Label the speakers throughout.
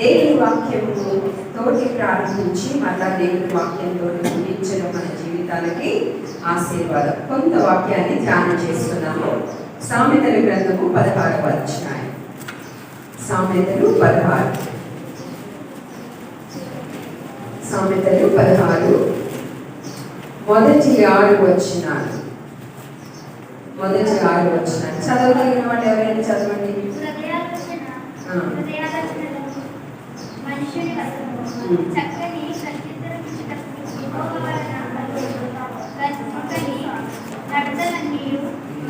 Speaker 1: దేవుని వాక్యము తోటి ప్రారంభించి మళ్ళా దేవుని వాక్యంతో ముగించడం మన జీవితాలకి ఆశీర్వాదం. కొంత వాక్యాన్ని ధ్యానం చేసుకున్నాము. సామెతల గ్రంథము 16వ అధ్యాయం. సామెతలు 16 మొదటి 6 వచనాలు. చదవగలిగిన వాళ్ళు ఎవరైనా చదవండి.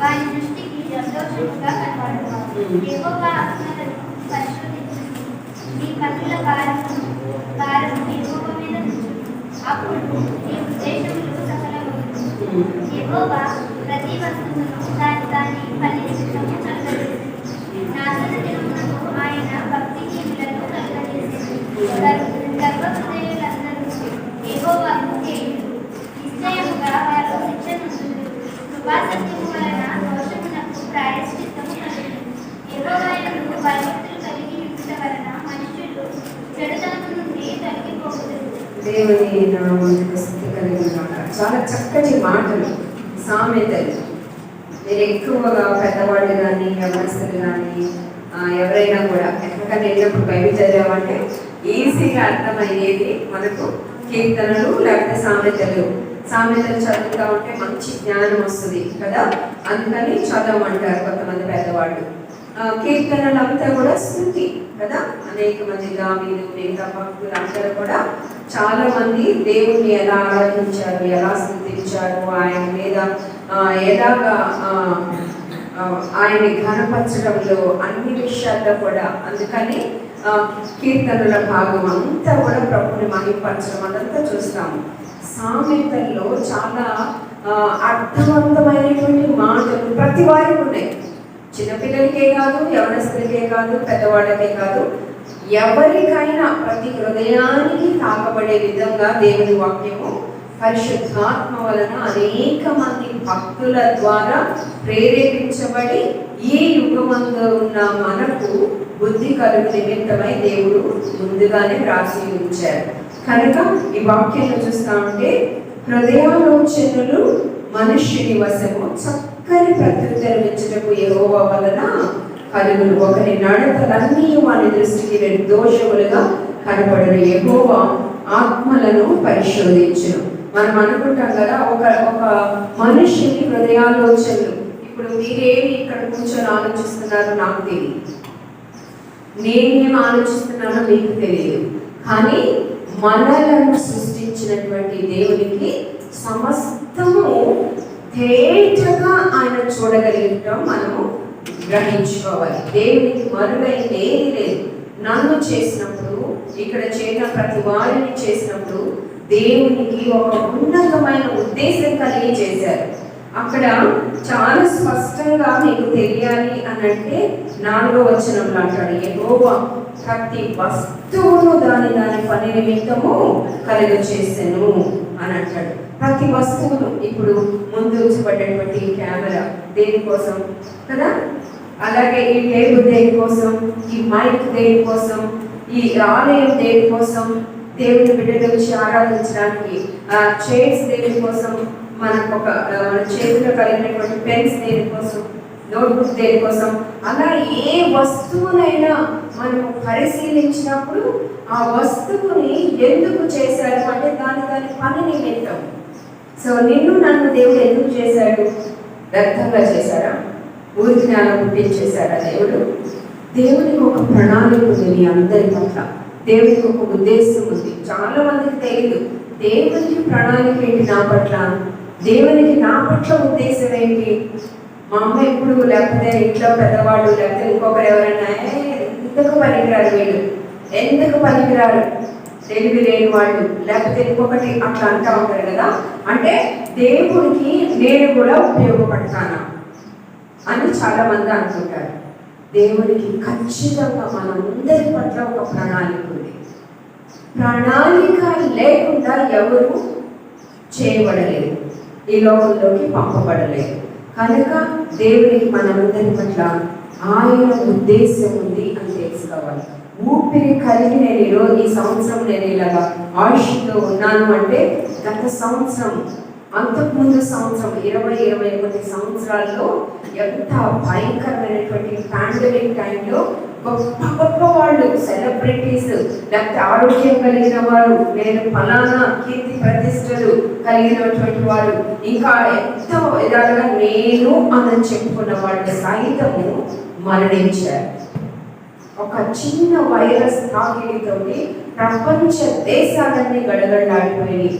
Speaker 2: వారి దృష్టికి సంతోషముగా కనబడును. యెహోవా ఆత్మలను పరిశోధించును. నీ కన్నుల భారము యెహోవా మీద ఉంచును. అప్పుడు నీ ఉద్దేశములు సఫలమగును. యెహోవా ప్రతి వస్తువును దాని పని నిమిత్తము కలుగజేసెను. నాశన దినమునకు ఆయన భక్తిహీనులను కలుగజేసెను. గర్వహృదయులందరూ యెహోవాకు హేయులు. నిశ్చయముగా వారు శిక్ష నొందుదురు. కృపాసత్యము వలన దోషమునకు ప్రాయశ్చిత్తము కలుగును. యెహోవాయందు భయభక్తులు కలిగి ఉండుట వలన మనుషులు చెడుతనము నుండి తొలగిపోవుదురు.
Speaker 1: దేవుని నామమునకు స్తుతి కలుగునుగాక. చాలా చక్కటి మాటలు, సామెతలు. మీరు ఎక్కువగా పెద్దవాళ్ళు కానీ యవనస్తులు కానీ ఎవరైనా కూడా ఎక్కడికైనా వెళ్ళినప్పుడు బైబిల్ చదివామంటే ఈజీగా అర్థమయ్యేది మనకు కీర్తనలు లేకపోతే సామెతలు చదువుతా ఉంటే మంచి జ్ఞానం వస్తుంది కదా. అందుకని చదవమంటారు కొంతమంది పెద్దవాళ్ళు. కీర్తనలు అంతా కూడా స్తుతి కదా. అనేక మంది దావీదు మిగతా భక్తులు అందరూ కూడా చాలా మంది దేవుణ్ణి ఎలా ఆరాధించారు, ఎలా స్తుతించారు, ఆయన మీద ఎలాగా ఆయన్ని ఘనపరచడంలో అన్ని విషయాల్లో కూడా. అందుకని కీర్తనల భాగం అంతా కూడా ప్రభుని మహిమపరచడం అదంతా చూస్తాము. సామెతల్లో చాలా అర్థవంతమైనటువంటి మాటలు ప్రతి వారికి ఉన్నాయి. చిన్నపిల్లలకే కాదు, యవనస్తులకే కాదు, పెద్దవాళ్ళకే కాదు, ఎవరికైనా ప్రతి హృదయానికి తాకబడే విధంగా దేవుని వాక్యము పరిశుద్ధాత్మ వలన అనేక మంది భక్తుల ద్వారా ప్రేరేపించబడి ఈ యుగమందు ఉన్న మనకు బుద్ధి కలుగు నిమిత్తమై దేవుడు ముందుగానే రాసి ఉంచారు. కనుక ఈ వాక్యంలో చూస్తా ఉంటే హృదయాలోచనలు మనుష్యుని వశము, చక్కని ప్రత్యుత్తరం ఇచ్చుటకు యెహోవా వలన కలుగును. ఒకరి నడతలన్నీ వాని దృష్టికి నిర్దోషములుగా కనపడును. యెహోవా ఆత్మలను పరిశోధించును. మనం అనుకుంటాం కదా, ఒక మనుష్యుని హృదయాలోచనలు. ఇప్పుడు మీరేమి ఇక్కడ కూర్చొని ఆలోచిస్తున్నారో నాకు తెలియదు, నేనేం ఆలోచిస్తున్నానో మీకు తెలియదు. కానీ మనలను సృష్టించినటువంటి దేవునికి సమస్తము తేటగా ఆయన చూడగలిగటం మనము గ్రహించుకోవాలి. దేవునికి మరుగైంది ఏది లేదు. నన్ను చేసినప్పుడు, ఇక్కడ చేరిన ప్రతి వారిని చేసినప్పుడు దేవునికి ఒక ఉన్నతమైన ఉద్దేశం కలిగి చేశారు. అక్కడ చాలా స్పష్టంగా మీకు తెలియాలి అని అంటే 4వ వచనంలో అంటాడు, యెహోవా ప్రతి వస్తువును దాని పని నిమిత్తము కలుగజేసెను అని అంటాడు. ప్రతి వస్తువును, ఇప్పుడు ముందు ఉంచబడ్డటువంటి కెమెరా దేనికోసం కదా, అలాగే ఈ టేబుల్ దేనికోసం, ఈ మైక్ దేనికోసం, ఈ ఆలయం దేనికోసం, దేవుని బిడ్డల వచ్చి ఆరాధించడానికి చైర్స్ దేనికోసం, మనకు మన చేతిలో కలిగినటువంటి పెన్స్ దేనికోసం, నోట్బుక్ దేనికోసం. అలా ఏ వస్తువునైనా మనము పరిశీలించినప్పుడు ఆ వస్తువుని ఎందుకు చేశాడు అంటే దాని పని నిమిత్తం. సో నన్ను దేవుడు ఎందుకు చేశాడు? వ్యర్థంగా చేశారా? ఊరికి జ్ఞానం పుట్టించేశారా? దేవునికి ఒక ప్రణాళిక ఉంది మీ అందరి పట్ల. దేవునికి ఒక ఉద్దేశం ఉంది. చాలా మందికి తెలియదు దేవునికి ప్రణాళిక ఏంటి నా పట్ల, దేవునికి నా పట్ల ఉద్దేశం ఏంటి. మా అమ్మ ఎప్పుడు, లేకపోతే ఇంట్లో పెద్దవాళ్ళు, లేకపోతే ఇంకొకరు ఎవరైనా ఎందుకు పనికిరారు, వీళ్ళు ఎందుకు పనికిరారు, తెలివి లేని వాళ్ళు, లేకపోతే ఇంకొకటి అట్లా అంటూ ఉంటారు కదా. అంటే దేవుడికి నేను కూడా ఉపయోగపడతానా అని చాలా మంది అనుకుంటారు. దేవుడికి ఖచ్చితంగా మనందరి పట్ల ఒక ప్రణాళిక ఉంది. ప్రణాళిక లేకుండా ఎవరు చేయబడలేదు, ఈ లోకంలోకి పంపబడలేదు. కనుక దేవునికి మనందరి పట్ల ఆయన ఉద్దేశం ఉంది అని తెలుసుకోవాలి. ఊపిరి కలిగి నేను ఈరోజు ఈ సంవత్సరం నేను ఇలాగా ఆయుష్తో ఉన్నాను అంటే గత సంవత్సరం, అంతకుముందు సంవత్సరం 20-21 సంవత్సరాల్లో ఎంత భయంకరమైనటువంటి పాండమిక్ టైంలో గొప్ప గొప్ప వాళ్ళు, సెలబ్రిటీస్, లేకపోతే ఆరోగ్యం కలిగిన వారు, నేను ఫలానా కీర్తి ప్రతిష్టలు కలిగినటువంటి వారు, ఇంకా ఎంతో విధాలుగా నేను అని చెప్పుకున్న వాళ్ళు సైతము మరణించారు. ఒక చిన్న వైరస్ తాకిడితోటి ప్రపంచ దేశాలన్నీ గడగడలాడిపోయి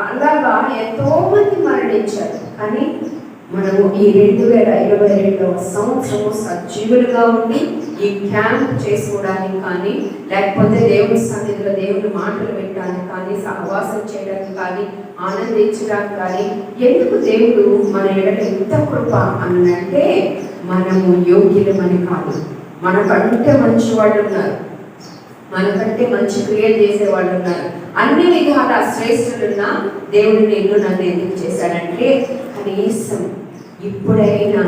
Speaker 1: అలాగా ఎంతో మంది మరణించారు. కానీ మనము ఈ 2022వ సంవత్సరము సజీవులుగా ఉండి ఈ క్యాంప్ చేసుకోవడానికి కానీ, లేకపోతే దేవుని సన్నిధిలో దేవుని మాటలు వినడానికి కానీ, సహవాసం చేయడానికి కానీ, ఆనందించడానికి కానీ, ఎందుకు దేవుడు మన ఎడల ఎంత కృప అనంటే మనము యోగ్యులమని కాదు. మనకంటే మంచి వాళ్ళు ఉన్నారు, మనకంటే మంచి క్రియేట్ చేసే వాళ్ళు ఉన్నారు, అన్ని విధాల శ్రేష్ఠులున్న దేవుడు నిన్ను నన్ను ఎందుకు చేశాడంటే కనీసం ఇప్పుడైనా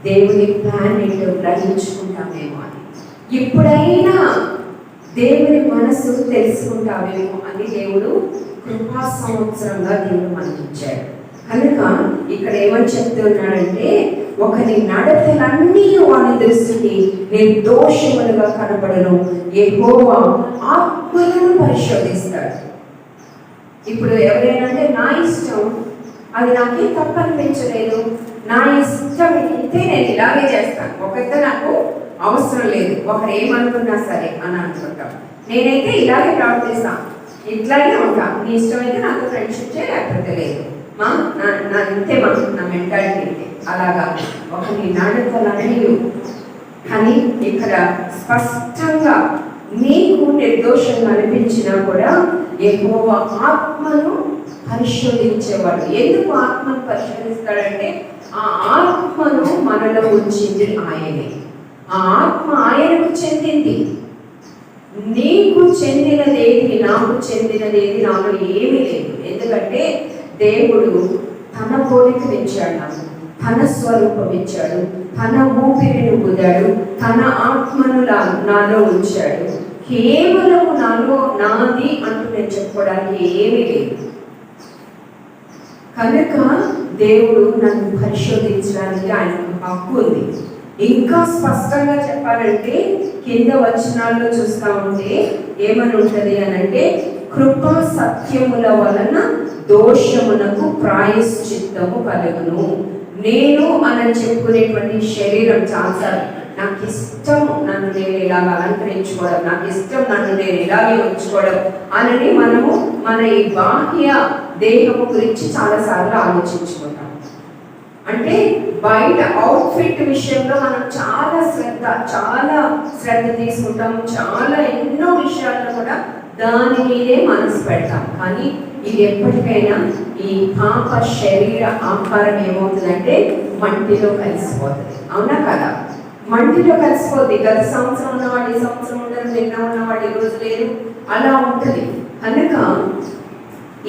Speaker 1: దేవుని ప్లాన్ ఏంటో గ్రహించుకుంటామేమో అని, ఇప్పుడైనా దేవుని మనసు తెలుసుకుంటామేమో అని దేవుడు కృపా సంవత్సరంగా దేవుడు మనకి ఇచ్చాడు. కనుక ఇక్కడ ఏమని చెప్తున్నాడంటే ఒకరి నడతలన్నీ వాని దృష్టికి నిర్దోషములుగా కనబడను, యెహోవా ఆత్మలను పరిశోధిస్తాడు. ఇప్పుడు ఎవరైనా అంటే నా ఇష్టం, అది నాకేం తప్పు అనిపించలేదు, నా ఇష్టం అయితే నేను ఇలాగే చేస్తాను, ఒకరితో నాకు అవసరం లేదు, ఒకరు ఏమనుకున్నా సరే అని అనుకుంటాం. నేనైతే ఇలాగే ప్రవర్తిస్తాను, ఇట్లాగే ఉంటాను, నీ ఇష్టమైతే నాతో ఫ్రెండ్షిప్ చేయ, లేకపోతే లేదు, నా ఇంతే నా మెంటాలిటీ ఇంతే. అలాగా ఒకరి నడతలన్నీ. కానీ ఇక్కడ స్పష్టంగా నీకు నిర్దోషంగా అనిపించినా కూడా యెహోవా ఆత్మను పరిశోధించేవాడు. ఎందుకు ఆత్మను పరిశోధిస్తాడంటే ఆ ఆత్మను మనలో ఉంచింది ఆయనే, ఆ ఆత్మ ఆయనకు చెందింది. నీకు చెందినదేది, నాకు చెందినదేది నాలో ఏమీ లేదు. ఎందుకంటే దేవుడు తన పోలికను ఇచ్చాడు, నాకు తన స్వరూపం ఇచ్చాడు, తన ఊపిరిని ఊదాడు, తన ఆత్మను నాలో ఉంచాడు. కేవలం నాలో నాది అంటూ నేను చెప్పుకోవడానికి ఏమీ లేదు. కనుక దేవుడు నన్ను పరిశోధించడానికి ఆయనకు హక్కు ఉంది. ఇంకా స్పష్టంగా చెప్పాలంటే కింద వచనాల్లో చూస్తా ఉంటే ఏమని ఉంటది అని అంటే కృపా సత్యముల వలన దోషమునకు ప్రాయశ్చిత్తము కలుగును. నేను అని చెప్పుకునేటువంటి శరీరం చాలాసార్లు నాకు ఇష్టం నన్ను నేను ఇలాగ అలంకరించుకోవడం, నాకు ఇష్టం నన్ను నేను ఇలాగే ఉంచుకోవడం అని మనము మన ఈ బాహ్య దేహము గురించి చాలాసార్లు ఆలోచించుకుంటాం. అంటే బయట అవుట్ఫిట్ విషయంలో మనం చాలా శ్రద్ధ తీసుకుంటాం, చాలా ఎన్నో విషయాల్లో కూడా దాని మీదే మనసు పెడతాం. కానీ ఇది ఎప్పటికైనా ఈ పాప శరీర ఆకారం ఏమవుతుందంటే మంటిలో కలిసిపోతుంది. అవునా కదా? మంటిలో కలిసిపోతుంది. గత సంవత్సరం ఉన్నవాడు ఈ సంవత్సరం ఉండరు, నిన్న ఉన్నవాడు ఈ రోజు లేరు, అలా ఉంటుంది. కనుక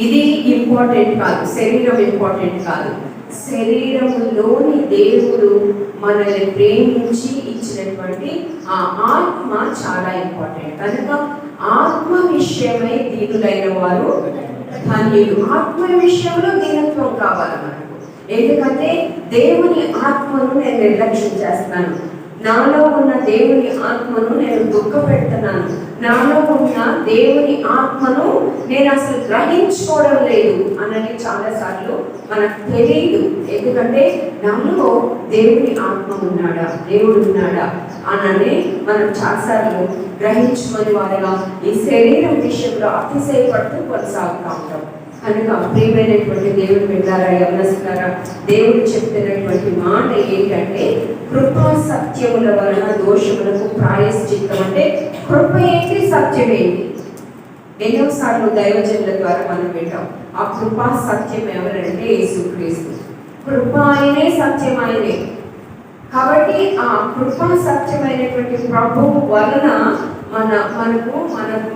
Speaker 1: ఇది ఇంపార్టెంట్ కాదు, శరీరం ఇంపార్టెంట్ కాదు. శరీరములోని దేవుడు మనల్ని ప్రేమించి ఇచ్చినటువంటి ఆ ఆత్మ చాలా ఇంపార్టెంట్. కనుక ఆత్మ విషయమై దీనులైన వారు ధన్యులు. ఆత్మ విషయంలో దీనత్వం కావాలి మనకు. ఎందుకంటే దేవుని ఆత్మను నేను నిర్లక్ష్యం చేస్తున్నాను, నాలో ఉన్న దేవుని ఆత్మను నేను దుఃఖ పెడుతున్నాను, నాలో ఉన్న దేవుని ఆత్మను నేను అసలు గ్రహించుకోవడం లేదు అన్నది చాలాసార్లు మనకు తెలియదు. ఎందుకంటే నాలో దేవుని ఆత్మ ఉన్నాడా, దేవుడు ఉన్నాడా అని మనం చాలాసార్లు గ్రహించుకొని వారిగా ఈ శరీరం విషయంలో అతిశయపడుతూ కొనసాగుతూ ఉంటాం. కనుక ప్రియమైనటువంటి దేవుడు బిడ్డలారా, యవనస్తులారా, దేవుడు చెప్తున్నటువంటి మాట ఏంటంటే కృపా సత్యముల వలన దోషములకు ప్రాయశ్చిత్తం. అంటే కృప ఏంటి, సత్యం ఏంటి? ఎన్నోసార్లు దైవజనుల ద్వారా మనం వింటాం. ఆ కృపా సత్యం ఎవరంటే యేసుక్రీస్తు. కృప ఆయనే, సత్యం ఆయనే. కాబట్టి ఆ కృపా సత్యమైనటువంటి ప్రభువు వలన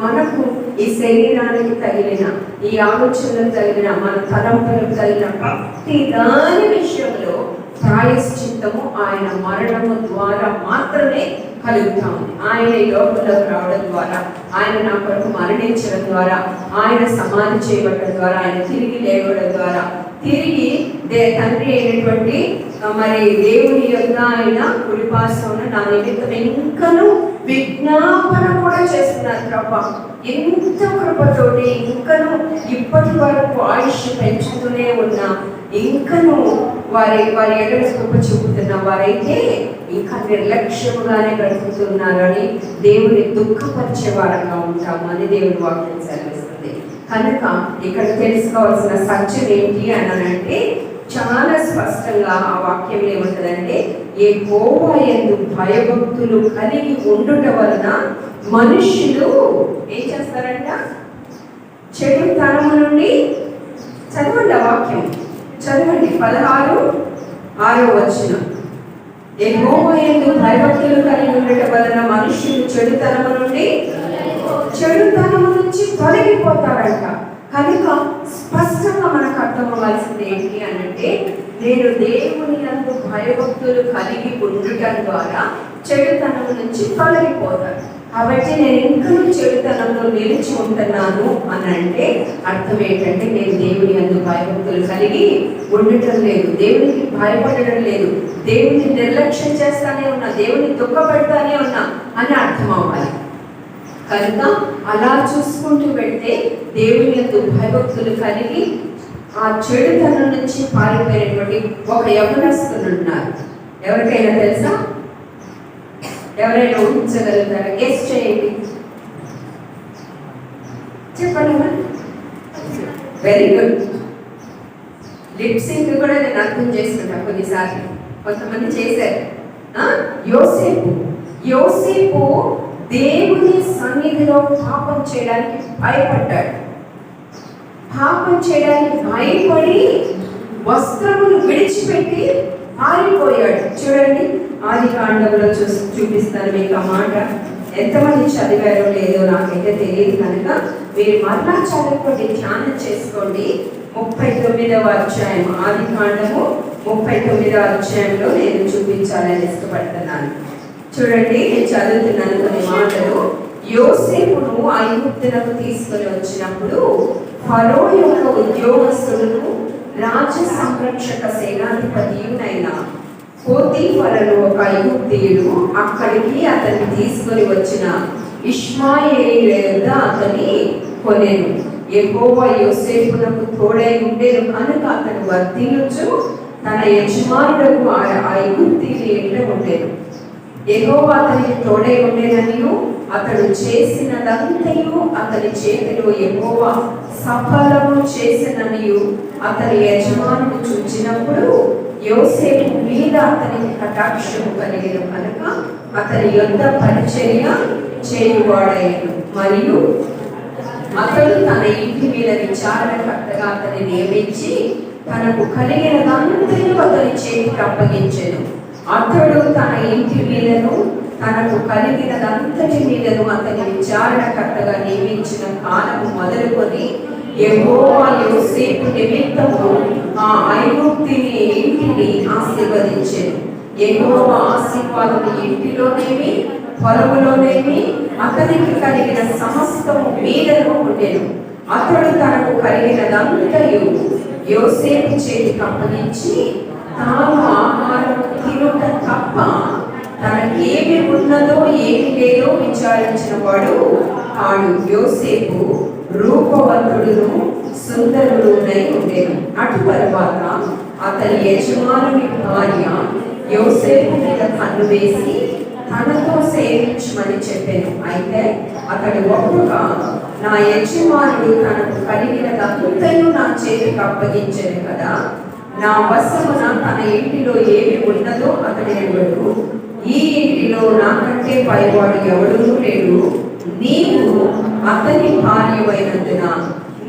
Speaker 1: మనకు ఈ శరీరానికి తగిలిన, ఈ ఆలోచనలకు తగిలిన, మన తలంపులకు తగిలిన ప్రతి దాని విషయంలో ప్రాయశ్చిత్తము ఆయన మరణము ద్వారా మాత్రమే కలుగుతా ఉంది. ఆయన ఈ లోకంలోకి రావడం ద్వారా, ఆయన నా కొరకు మరణించడం ద్వారా, ఆయన సమాధి చేయబడడం ద్వారా, ఆయన తిరిగి లేవడం ద్వారా, తిరిగి తండ్రి అయినటువంటి మరి దేవుని యొక్క ఆయన కుడిపార్శ్వమున నా నిమిత్తం ఇంకను విజ్ఞాపన కూడా చేస్తున్నారు. ప్రభా ఎంత కృపతోటి ఇంకను ఇప్పటి వరకు ఆయుష్ పెంచుతూనే ఉన్నా, ఇంకను వారి ఎడల కృప చూపుతున్న వారైతే ఇంకా నిర్లక్ష్యముగానే బ్రతుకుతున్నారని దేవుని దుఃఖపరిచే వారంగా ఉంటాము అని దేవుని వాక్యం సెలవిస్తుంది. కనుక ఇక్కడ తెలుసుకోవాల్సిన సత్యం ఏంటి అనంటే చాలా స్పష్టంగా ఆ వాక్యం ఏముంటుందంటే, యెహోవా యందు భయభక్తులు కలిగి ఉండుట వలన మనుషులు ఏం చేస్తారంట? చెడు తరము నుండి, చదవండి ఆ వాక్యం చదవండి, 16:6 యెహోవా యందు భయభక్తులు కలిగి ఉండుట వలన మనుషులు చెడుతనము నుంచి తొలగిపోతారంట. కనుక స్పష్టంగా మనకు అర్థం అవ్వాల్సింది ఏంటి అనంటే, నేను దేవుని యందు భయభక్తులు కలిగి ఉండటం ద్వారా చెడుతనం నుంచి తొలగిపోతాను. కాబట్టి నేను ఇంకా చెడుతనంలో నిలిచి ఉంటున్నాను అని అంటే అర్థం ఏంటంటే, నేను దేవుని యందు భయభక్తులు కలిగి ఉండటం లేదు, దేవునికి భయపడడం లేదు, దేవుని నిర్లక్ష్యం చేస్తానే ఉన్నా, దేవుని దుఃఖపడతానే ఉన్నా అని అర్థం అవ్వాలి. కనుక అలా చూసుకుంటూ వెళ్తే దేవుని యందు భయభక్తులు కలిగి ఆ చెడుతనం నుంచి పారిపోయినటువంటి ఒక యవనస్తులు ఉన్నారు. ఎవరికైనా తెలుసా? ఎవరైనా ఊహించగలుగుతారా? గెస్ చేయండి, చెప్పండి. Very good. లిప్ సింక్ కూడా నేను అర్థం చేసుకుంటా కొన్నిసార్లు, కొంతమంది చేశారు. యోసేపు దేవుని సన్నిధిలో పాపం చేయడానికి భయపడ్డాడు. పాపం చేయడానికి భయపడి వస్త్రములు విడిచిపెట్టి పారిపోయాడు. చూడండి, ఆదికాండంలో చూపిస్తాను మీకు ఆ మాట. ఎంతమంది చదివారో లేదో నాకైతే తెలియదు, కనుక మీరు మరలా చదువుకోండి, ధ్యానం చేసుకోండి. 39వ అధ్యాయం, ఆదికాండము 39వ అధ్యాయంలో నేను చూపించాలని ఇష్టపడుతున్నాను. చూడండి, నేను చదువుతున్నాను కొన్ని మాటలు. యోసేపును ఐగుప్తునకు తీసుకొని వచ్చినప్పుడు ఫరో యొక్క ఉద్యోగస్తులను రాజ సంరక్షక సేనాధిపతియునైన పోతీఫరను ఒక ఐగుప్తీయుడు అక్కడికి అతన్ని తీసుకొని వచ్చిన ఇష్మాయేలీయుల యొద్ద అతన్ని కొనెను. యెహోవా యోసేపునకు తోడై ఉండెను కనుక అతను వర్ధిల్లుచు తన యజమానులకు ఆ ఐగుప్తీయుని ఇంట ఉండెను. యెహోవా అతనికి తోడై ఉండేననియు అతడు చేసినదంతయు అతని చేతిలో యెహోవా సఫలము చేసిననియు అతని యజమానుడు చూచినప్పుడు యోసేపు మీద అతనికి కటాక్షము కలిగిన కనుక అతని యొద్ద పరిచర్య చేయువాడయ్యను. మరియు అతడు తన ఇంటి మీద విచారణకర్తగా అతన్ని నియమించి తనకు కలిగినదంతయు అతని చేతికి అప్పగించెను. అతడు తన ఇంటి మీదను తనకు కలిగినదంతటి మీదను అతని విచారణకర్తగా నియమించిన కాలము మొదలుకొని యెహోవా యోసేపు నిమిత్తము ఆ ఐగుప్తుని ఇంటిని ఆశీర్వదించెను. యెహోవా ఆశీర్వాదము ఇంటిలోనేమి పొలములోనేమి అతనికి కలిగిన సమస్తము మీదను ఉండెను. అతడు తనకు కలిగినదంతయు యోసేపు చేతికి అప్పగించి తాను ఆహారం తినుట తప్ప తనకేమి ఉన్నదో ఏమి లేదో విచారించిన వాడు ఆడు. యోసేపు రూపవంతుడును సుందరుడునై ఉండెను. అటు తరువాత అతని యజమానుని భార్య యోసేపు మీద కన్ను వేసి తనతో సేవించమని చెప్పాను. అయితే అతడు ఒప్పుగా నా యజమానుడు తనకు కలిగినదంతయు నా చేతికి అప్పగించాను కదా, నా వశమున తన ఇంటిలో ఏమి ఉన్నదో అతడు ఎవడు, ఈ ఇంటిలో నాకంటే పైవాడు ఎవడూ లేడు. నీవు అతని భార్యమైనందున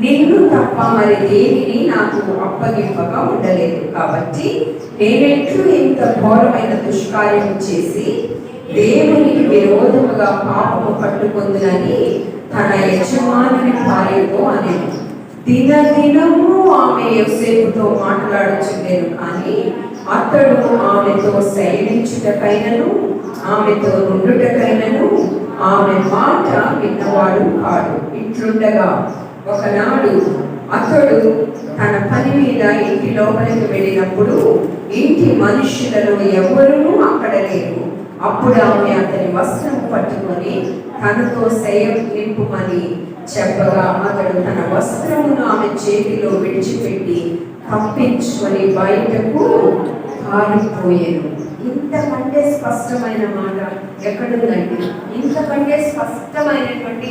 Speaker 1: నిన్ను తప్ప మరి దేనిని నాకు అప్పగింపగా ఉండలేదు. కాబట్టి నేనెట్లు ఇంత ఘోరమైన దుష్కార్యం చేసి దేవునికి విరోధముగా పాపము పట్టుకొందునని తన యజమానుని భార్యతో అనేది. దినదినము ఆమె యోసేపుతో మాట్లాడుచుండెను, కానీ అతడు ఆమెతో శయనించుటకైనను ఆమెతో నుండుటకైనను ఆమె మాట విన్నవాడు కాడు. ఇట్లుండగా ఒకనాడు అతడు తన పని మీద ఇంటి లోపలికి వెళ్ళినప్పుడు ఇంటి మనుషులలో ఎవరునూ అక్కడ లేరు. అప్పుడు ఆమె అతని వస్త్రం పట్టుకొని తనతో శయం నింపుమని చెప్పగా అతడు తన వస్త్రమును ఆమె చేతిలో విడిచిపెట్టి తప్పించుకొని బయటకు పారిపోయాను. ఇంతకంటే స్పష్టమైన మాట ఎక్కడుందండి? ఇంతకంటే స్పష్టమైనటువంటి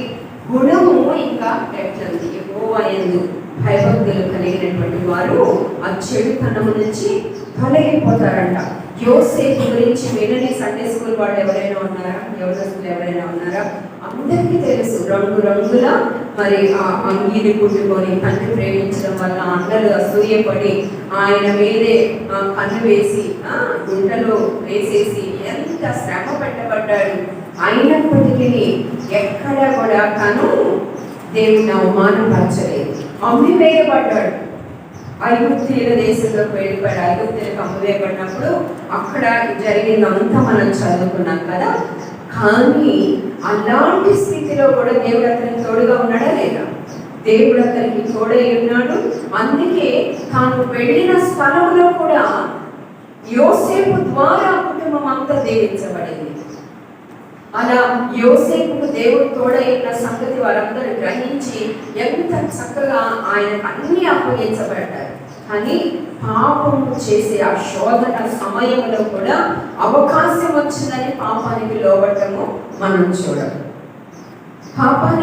Speaker 1: గుణము ఇంకా ఎట్లంది? యెహోవా యందు భయభక్తులు కలిగినటువంటి వారు ఆ చెడుతనము నుంచి తొలగిపోతారంట. యోసేపు గురించి వినని సండే స్కూల్ వాళ్ళు ఎవరైనా ఉన్నారా? యవనస్తులు ఎవరైనా ఉన్నారా? అందరికీ తెలుసు. రంగుల మరి ఆ అంగీని కుట్టుకొని తండ్రి ప్రేమించడం వల్ల అన్నలు అసూయపడి ఆయన మీదే కన్ను వేసి గుంటలో వేసేసి ఎంత శ్రమ పెట్టబడ్డాడు. అయినప్పటికీ ఎక్కడ కూడా తను దేవుని అవమానపరచలేదు. అమ్మివేయబడ్డాడు. ఐగుప్తీయుల దేశంలోకి వెళ్ళిపోయాడు. ఐగుప్తీయులకు అమ్మివేయబడినప్పుడు అక్కడ జరిగిందంతా మనం చదువుకున్నాం కదా. కానీ అలాంటి స్థితిలో కూడా దేవుడు అతనికి తోడుగా ఉన్నాడా లేదా? దేవుడు అతనికి తోడై ఉన్నాడు. అందుకే తాను వెళ్ళిన స్థలంలో కూడా యోసేపు ద్వారా కుటుంబం అంతా దీవించబడింది. అలా యోసేపుకు దేవుడు తోడై ఉన్న సంగతి వారందరూ గ్రహించి ఎంత చక్కగా ఆయన అన్ని అప్పగించబడ్డారు. కానీ పాపము చేసే ఆ శోధన సమయంలో కూడా అవకాశం వచ్చిందని పాపానికి లోబడటము మనం చూడం. పాపం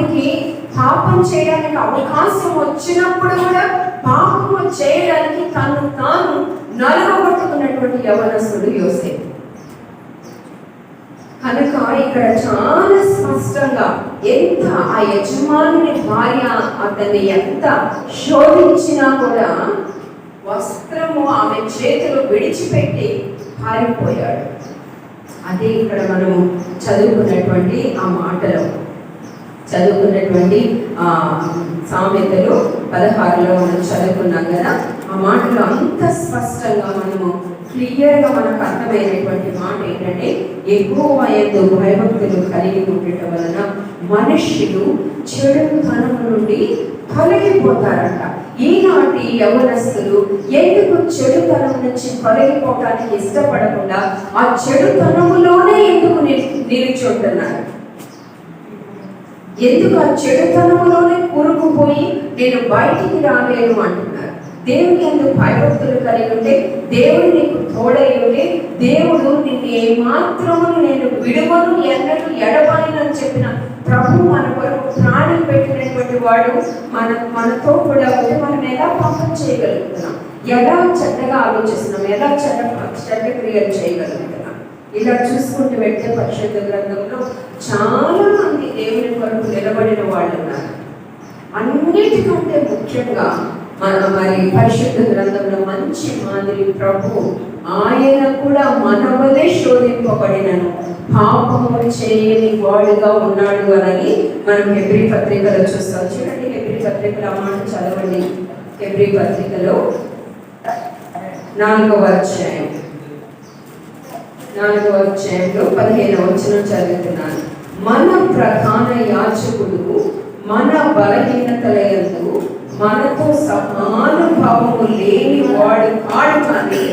Speaker 1: చేయడానికి అవకాశం వచ్చినప్పుడు కూడా పాపము చేయడానికి తాను నలుగొట్టుకున్నటువంటి యవనస్తుడు యోసేపు. కనుక ఇక్కడ చాలా స్పష్టంగా ఎంత ఆ యజమానుని భార్య అతన్ని ఎంత శోధించినా కూడా వస్త్రము ఆమె చేతులు విడిచిపెట్టి పారిపోయాడు. అదే ఇక్కడ మనము చదువుకున్నటువంటి ఆ మాటలో చదువుకున్నటువంటి సామెతలు 16లో మనం చదువుకున్నాం కదా. ఆ మాటలో అంత స్పష్టంగా మనము క్లియర్గా మనకు అర్థమైనటువంటి మాట ఏంటంటే, యెహోవా యందు భయభక్తులు కలిగి ఉండటం వలన మనుష్యులు చెడుతనము నుండి తొలగిపోతారంట. ఈనాటి యవనస్తులు ఎందుకు చెడుతనం నుంచి తొలగిపోవడానికి ఇష్టపడకుండా ఆ చెడుతనములోనే ఎందుకు నిలిచుంటున్నారు? ఎందుకు ఆ చెడుతనములోనే కూరుకుపోయి నేను బయటికి రాలేను అంటున్నారు? దేవుని యందు భయభక్తులు కలిగి ఉంటే, దేవుడు నీకు తోడై ఉంటే, దేవుడు నిన్ను ఏమాత్రము నేను విడువను ఎన్నడూ ఎడబాయనని చెప్పిన ప్రభు మన కొరకు ప్రాణం పెట్టినటువంటి వాడు మనతో కూడా ఉంటే మనం ఎలా పాపం చేయగలుగుతున్నాం? ఎలా చెడ్డగా ఆలోచిస్తున్నాం? ఎలా చెడ్డ క్రియలు చేయగలుగుతున్నాం? ఇలా చూసుకుంటూ వెళ్తే పరిశుద్ధ గ్రంథంలో చాలా మంది దేవుని కొరకు నిలబడిన వాళ్ళు ఉన్నారు. అన్నిటికంటే ముఖ్యంగా మరి పరిశుద్ధ గ్రంథంలో మంచి మాదిరి ప్రభు ఆయన కూడా మనవలే శోధింపబడినను పాపము చేయని వాడుగా ఉన్నాడు అని మనం హెబ్రీ పత్రికలో చూస్తాం. చూడండి, హెబ్రీ పత్రికలో ఆ మాట చదవండి. హెబ్రీ పత్రికలో 4వ అధ్యాయంలో 15వ వచనం చదువుతున్నాను. మన ప్రధాన యాజకుడు మన బలహీనతల యందు మనతో సమానుభావము లేని వాడు కాడు, కానీ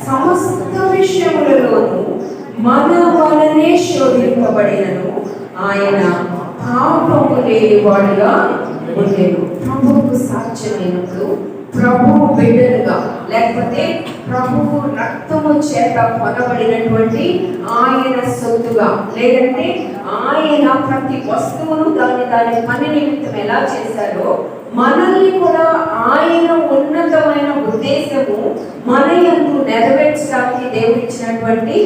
Speaker 1: సమస్త విషయములలోనూ మన వలనే శోధింపబడినను ఆయన పాపము లేని వాడుగా ఉండేను. ప్రభువుకు సాక్ష్యమైనప్పుడు, ప్రభువు బిడ్డలుగా లేకపోతే ప్రభువు రక్తము చేత కొనబడినటువంటి ఆయన సొత్తుగా, లేదంటే ఆయన ప్రతి వస్తువును దాని పని నిమిత్తం ఎలా చేశారో మనల్ని కూడా ఆయన ఉన్నతమైన ఉద్దేశము మన యందు నెరవేర్చడానికి దేవుడు ఇచ్చినటువంటి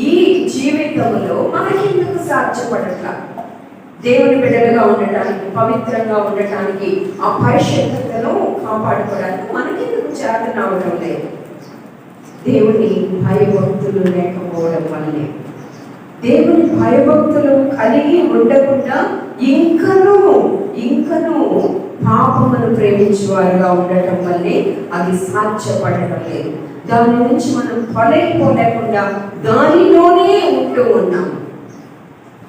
Speaker 1: ఈ జీవితంలో మనకెందుకు సాధ్యపడట్లా? దేవుని బిడ్డలుగా ఉండటానికి, పవిత్రంగా ఉండటానికి, ఆ పరిశుద్ధతను కాపాడుకోవడానికి మనకెందుకు చేతన అవడం లేదు? దేవుని భయభక్తులు లేకపోవడం వల్లే. దేవుని భయభక్తులు కలిగి ఉండకుండా ఇంకనూ పాపం పాపమును ప్రేమించేవారుగా ఉండటం వల్లే అది సాధ్యపడటం లేదు. దాని నుంచి మనం తొలగిపోలేకుండా దానిలోనే ఉంటూ ఉన్నాం.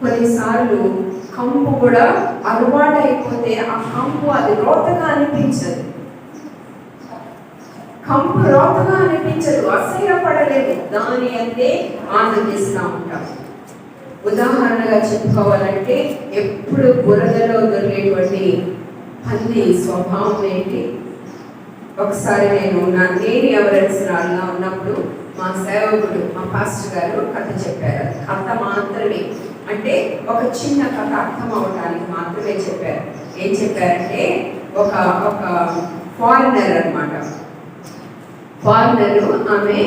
Speaker 1: కొన్నిసార్లు కంపు కూడా అలవాటు అయిపోతే ఆ కంపు అది రోతగా అనిపించదు, కంపు రోతగా అనిపించదు, అసహ్యపడలేదు, దాని అంతే ఆనందిస్తూ ఉంటాం. ఉదాహరణగా చెప్పుకోవాలంటే ఎప్పుడు బురదలో దొరికేటువంటి పంది స్వభావం ఏంటి? ఒకసారి నేను ఎవరెన్స్రాలుగా ఉన్నప్పుడు మా సేవకుడు, మా పాస్టర్ గారు కథ చెప్పారు. అది కథ మాత్రమే, అంటే ఒక చిన్న కథ అర్థం అవడానికి మాత్రమే చెప్పారు. ఏం చెప్పారంటే ఒక ఫారినర్ అనమాట. ఫారినర్ ఆమె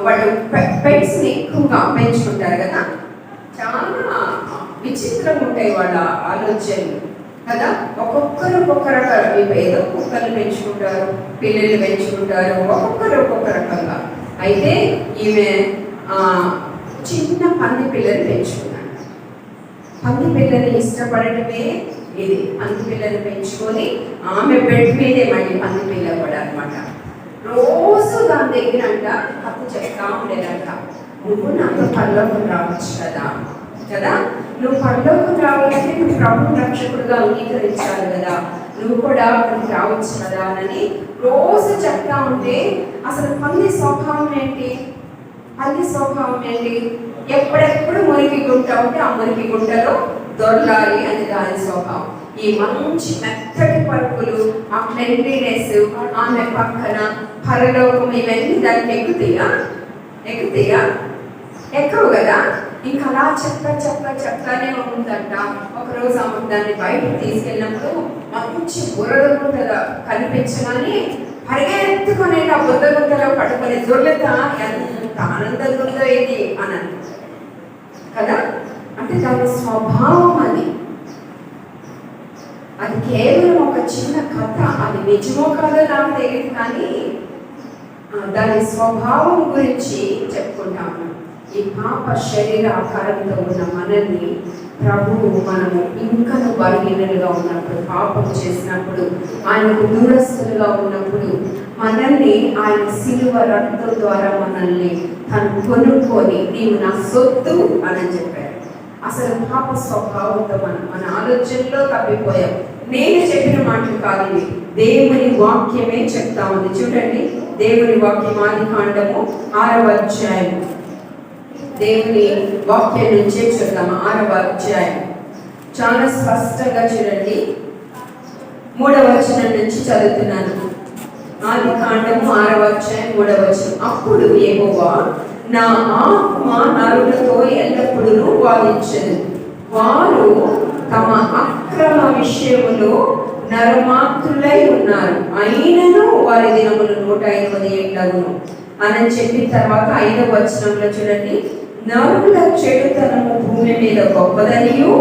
Speaker 1: వాళ్ళు పెట్స్ని ఎక్కువగా పెంచుకుంటారు కదా, చాలా విచిత్రంగా ఉంటాయి వాళ్ళ ఆలోచనలు కదా. ఒక్కొక్కరు ఒక్కొక్క రకాల, ఏదో కుక్కలు పెంచుకుంటారు, పిల్లలు పెంచుకుంటారు, ఒక్కొక్కరు ఒక్కొక్క రకంగా. అయితే ఈమె చిన్న పంది పిల్లలు పెంచుకున్నాడు. పంది పిల్లల్ని ఇష్టపడటమే ఇది. పంది పిల్లలు పెంచుకొని ఆమె బెడ్ మీదే మళ్ళీ పంది పిల్ల కూడా అనమాట. రోజు దాని దగ్గర అంట అప్పు చెప్తా ఉండేదంట, నువ్వు నాతో పరలోకం రావచ్చు కదా, నువ్వు పరలోకం రావాలంటే నువ్వు ప్రభు రక్షకుడుగా అంగీకరించాలి కదా, నువ్వు కూడా అక్కడికి రావచ్చు కదా అని రోజు చెప్తా ఉంటే, అసలు పంది స్వభావం ఏంటి? పంది స్వభావం ఏంటి? ఎప్పుడెప్పుడు మురికి గుంట ఉంటే ఆ మురికి గుంటలో దొరలాలి అని దాని స్వభావం. ఈ మంచి మెత్తటి పరుపులు, ఆ క్లెన్లీనెస్, ఆమె పక్కన పరలోకం, ఇవన్నీ దానికి ఎక్కుతాయా? ఎక్కువ కదా. ఇంకా అలా చెప్తానే ఉందంట. ఒకరోజు ఆమె దాన్ని బయటకు తీసుకెళ్ళినప్పుడు మంచి బురద గుంట కనిపించగానే పరిగెత్తుకొని ఆ బురద గుంటలో పట్టుకొని దొరలత ఎంత ఆనందంగా ఉందో ఇది అని కదా. అంటే దాని స్వభావం అది కేవలం ఒక చిన్న కథ. అది నిజమో కాదో నాకు తెలియదు, కానీ దాని స్వభావం గురించి చెప్పుకుంటాము. ఈ పాప శరీర ఆకారంతో ఉన్న మనల్ని ప్రభువు మనము ఇంకను బలహీనలుగా ఉన్నప్పుడు, పాపం చేసినప్పుడు, ఆయనకు దూరస్తులుగా ఉన్నప్పుడు మనల్ని ఆయన సిలువ రక్తం ద్వారా మనల్ని తను కొనుక్కొని నీవు నా సొత్తు అని చెప్పారు. అసలు పాప స్వభావంతో మన ఆలోచనలో తప్పిపోయాం. నేను చెప్పిన మాటలు కాదు ఇవి, దేవుని వాక్యమే చెప్తా ఉంది. చూడండి, దేవుని వాక్యం ఆదికాండము 6వ అధ్యాయం. దేవుని వాక్యం నుంచే చూద్దాము. 6వ అధ్యాయం చాలా స్పష్టంగా చూడండి. 3వ వచనం నుంచి చదువుతున్నాను. ఆదికాండము 6వ అధ్యాయం 3వ వచనం. అప్పుడు యెహోవా నా ఆత్మ నరులతో ఎల్లప్పుడూ వాదించదు, వారు తమ అక్రమ విషయములో నరమాత్రులై ఉన్నారు, అయినను వారి దినములు 180 ఏళ్ళగును అని చెప్పిన తర్వాత 5వ వచనంలో చూడండి, నరుల చెడుతనము భూమి మీద గొప్పదనియు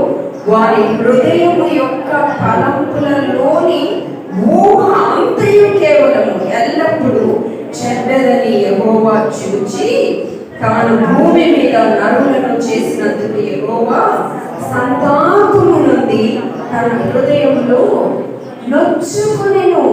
Speaker 1: వారి హృదయము యొక్క తలంపులలోని ఊహ అంతయు కేవలము ఎల్లప్పుడూ చెడ్డదని యెహోవా చూచి తాను భూమి మీద నరులను చేసినందుకు యెహోవా సంతాపము నుండి తన హృదయంలో నొచ్చుకునేను.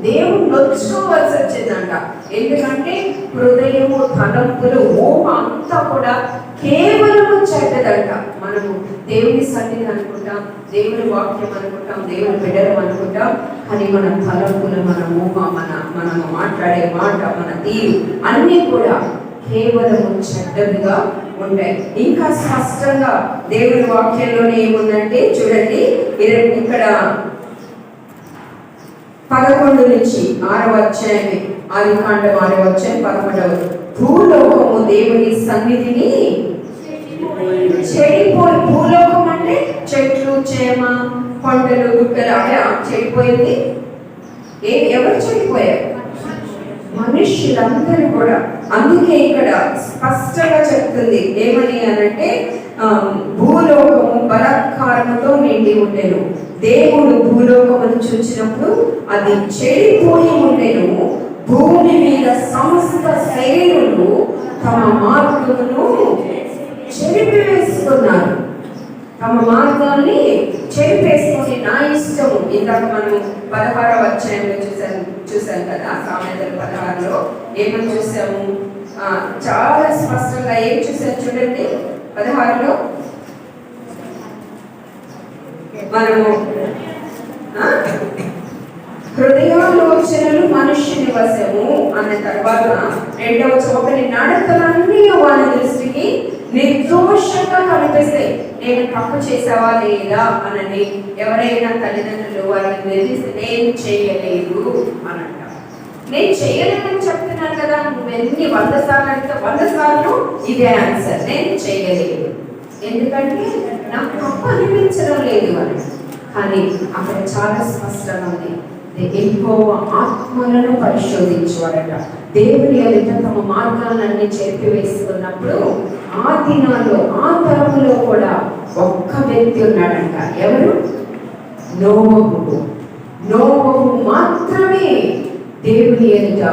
Speaker 1: దేవుడు నొచ్చుకోవాల్సి వచ్చిందంట. ఎందుకంటే హృదయము, తలంపులు, ఊహ అంతా కూడా కేవలము చెడ్డదంట. మనము దేవుని సన్నిధి అనుకుంటాం, దేవుని వాక్యం అనుకుంటాం, దేవుని బిడ్డలు అనుకుంటాం, కానీ మన తలంపులు, మన ఊహ, మనము మాట్లాడే మాట, మన తీరు అన్నీ కూడా కేవలము చెడ్డవిగా ఉంటాయి. ఇంకా స్పష్టంగా దేవుని వాక్యంలోనే ఏముందంటే చూడండి, ఇక్కడ 11 నుంచి 6వ అధ్యాయమే, ఆదికాండం 6వ అధ్యాయం 11వ. భూలోకము దేవుని సన్నిధిని చెడిపోయి, భూలోకం అంటే చెట్లు, చేమ, కొండలు, గుట్టలు అలా చెడిపోయింది. ఎవరు చెడిపోయారు? మనుష్యులందరూ కూడా. అందుకే ఇక్కడ స్పష్టంగా చెప్తుంది ఏమని అనంటే, భూలోకము బలాత్కారముతో నిండి ఉండెను. దేవుడు భూలోకమును చూచినప్పుడు అది చెడిపోయి ఉండెను. భూమి మీద సమస్త శరీరులు తమ మార్గమును చెరిపివేస్తున్నారు. తమ మార్గాల్ని చెరిపేసుకొని నా ఇష్టము. ఇందాక మనం 16వ అధ్యాయంలో చూసాం కదా, సామెతలు 16లో ఏమని చూసాము? చాలా స్పష్టంగా ఏం చూసారు చూడండి. 16లో మనము హృదయాలోచనలు మనుష్యుని వశము అన్న తర్వాత రెండవ ఒకరి నడతలన్నీ వారి దృష్టికి నిర్దోషంగా కనిపిస్తాయి. నేను తప్పు చేసావా లేదా అని ఎవరైనా తల్లిదండ్రులు వారిని నిలదీస్తే నేను చేయలేదు అని అంటారు. నేను చేయలేదని చెప్తున్నాను కదా, నువ్వెన్ని 100 సార్లు అంటే 100 సార్లు ఇదే ఆన్సర్, నేను చేయలేదు. ఎందుకంటే నాకు తప్పు అనిపించడం లేదు అని. కానీ అక్కడ చాలా స్పష్టంగా ఉంది, యెహోవా ఆత్మలను పరిశోధించేవాడట. దేవుని ఎదుట తమ మార్గాలన్నీ చెరిపివేసుకున్నప్పుడు ఆ దినాల్లో ఆ తరములో కూడా ఒక్క వ్యక్తి ఉన్నాడంట. ఎవరు? నోవహు. నోవహు మాత్రమే దేవుని ఎదుట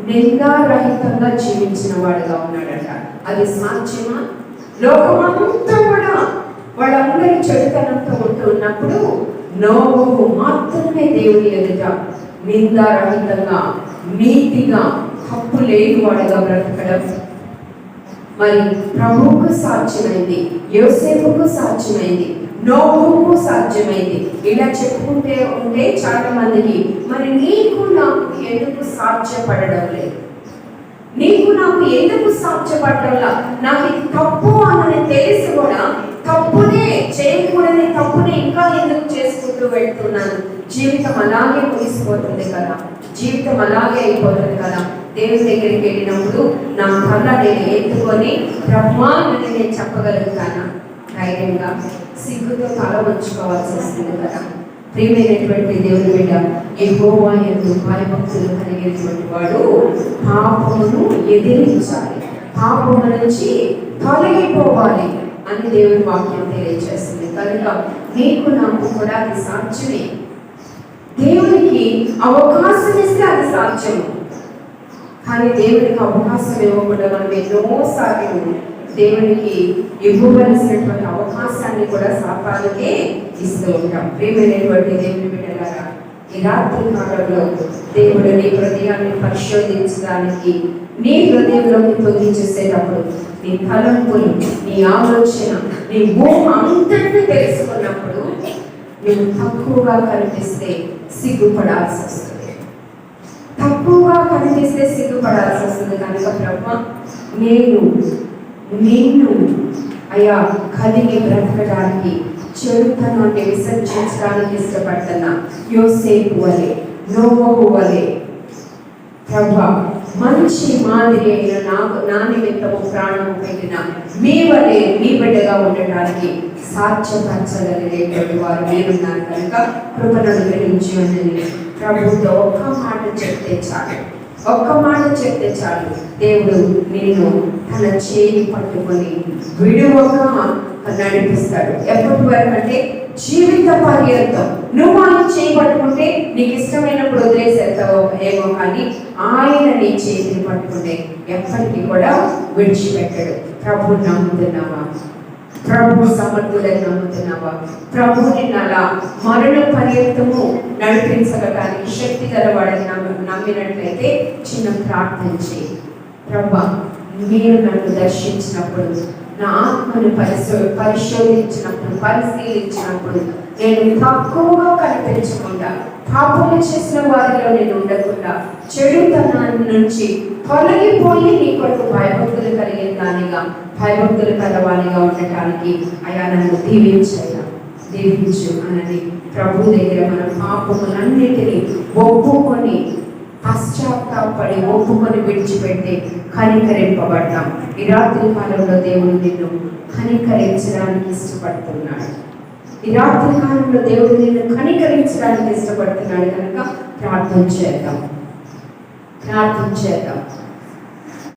Speaker 1: నిందారహితంగా జీవించిన వాడుగా ఉన్నాడట. అది సాధ్యమా? లోకమంతా కూడా వాళ్ళందరూ చెడుతనంతో ఉంటున్నప్పుడు నోవహు మాత్రమే దేవుని ఎదుట నిందారహితంగా నీతిగా తప్పు లేని వాడుగా బ్రతకడం మరి ప్రభువుకు సాధ్యమైంది, యోసేపుకు సాధ్యమైంది, నోవహుకు సాధ్యమైంది. ఇలా చెప్పుకుంటే ఉంటే చాలా మందికి మరి నీకు నాకు ఎందుకు సాధ్యపడడం లేదు? నీకు నాకు ఎందుకు సాధ్యపడటంలా? నాకు ఇది తప్పు అని తెలిసి కూడా తప్పునే చేయకూడని తప్పునే ఇంకా ఎందుకు చేసుకుంటూ వెళ్తున్నాను? జీవితం అలాగే ముగిసిపోతుంది కదా, జీవితం అలాగే అయిపోతుంది కదా. దేవుని దగ్గరికి వెళ్ళినప్పుడు నా కళ్ళ నేను ఎత్తుకొని బ్రహ్మా అని నేను చెప్పగలుగుతానా? ధైర్యంగా సిగ్గుతో తల వంచుకోవాల్సి వస్తుంది కదా. ప్రియమైనటువంటి దేవుని బిడ్డ, యెహోవా యందు భయభక్తులు కలిగినటువంటి వాడు పాపమును ఎదిరించాలి, పాపము నుంచి తొలగిపోవాలి అని దేవుని వాక్యం తెలియజేస్తుంది. కనుక నీకు నాకు కూడా అది సాధ్యమే. దేవునికి అవకాశం ఇస్తే అది సాధ్యము. కానీ దేవునికి అవకాశం ఇవ్వకుండా మనం ఎన్నోసార్లు దేవునికి ఇవ్వవలసినటువంటి అవకాశాన్ని కూడా సాతానుకే ఇస్తూ ఉంటాం. ప్రియమైనటువంటి దేవుని బిడ్డలారా, ఈ రాత్రి కాలంలో దేవుడు నీ హృదయాన్ని పరిశోధించడానికి, నీ హృదయంలోకి తొంగి చూసేటప్పుడు నీ తలంపులు, నీ ఆలోచన, నీ ఊహ అంతటినీ తెలుసుకున్నప్పుడు నువ్వు తక్కువగా కనిపిస్తే సిగ్గుపడాల్సి వస్తుంది. తక్కువగా కనిపిస్తే సిగ్గుపడాల్సి వస్తుంది. కనుక బ్రహ్మ నేను నిన్ను అయ్యా కలిగి బ్రతకడానికి, చెడుతనాన్ని విసర్జించడానికి ఇష్టపడుతున్నా. యోసేపు వలె, నోవహు వలె ప్రభా మంచి మాదిరి అయిన నా నిమిత్తము ప్రాణము పెట్టిన మీ వలె మీ బిడ్డగా ఉండటానికి సాధ్యపరచగలిగేటువంటి వారు మీరున్నారు. కనుక కృపను అనుగ్రహించండి. ప్రభుతో ఒక్క మాట చెప్తే చాలు, ఒక్క మాట చెప్తే చాలు. దేవుడు నిన్ను తన చేయి పట్టుకొని విడువగా నడిపిస్తాడు. ఎప్పటి వరకు అంటే జీవిత పర్యంతం. నువ్వు ఆయన చేయి పట్టుకుంటే నీకు ఇష్టమైనప్పుడు వదిలేసేస్తావు ఏమో, కానీ ఆయన నీ చేతిని పట్టుకుంటే ఎప్పటికీ కూడా విడిచిపెట్టాడు. ప్రభు నమ్ముతున్నావా? ప్రభు సమర్థులని నమ్ముతున్నావా? ప్రభుని అలా మరణ పర్యంతము నడిపించగలడానికి శక్తి గలవాడని నమ్మినట్లయితే చిన్న ప్రార్థన చేయి. ప్రభా మీరు నన్ను దర్శించినప్పుడు, నా ఆత్మను పరిశోధించినప్పుడు, పరిశీలించినప్పుడు నేను తక్కువగా కనిపించకుండా, పాపము చేసిన వారిలో నేను ఉండకుండా, చెడుతనాన్ని నుంచి తొలగిపోయి నీ కొరకు భయభక్తులు కలిగిన దానిగా, భయభక్తులు కలవానిగా ఉండటానికి అయా నన్ను దీవించు అనని ప్రభు దగ్గర మన పాపములన్నిటినీ ఒప్పుకొని పశ్చాత్తాపడి ఒప్పుకొని విడిచిపెట్టి కనికరింపబడ్డాం. ఈ రాత్రి కాలంలో దేవుడు నిన్ను కనికరించడానికి ఇష్టపడుతున్నాడు. ఈ రాత్రి కాలంలో దేవుడు నిన్ను కనికరించడానికి ఇష్టపడుతున్నాడు. కనుక ప్రార్థన చేద్దాం.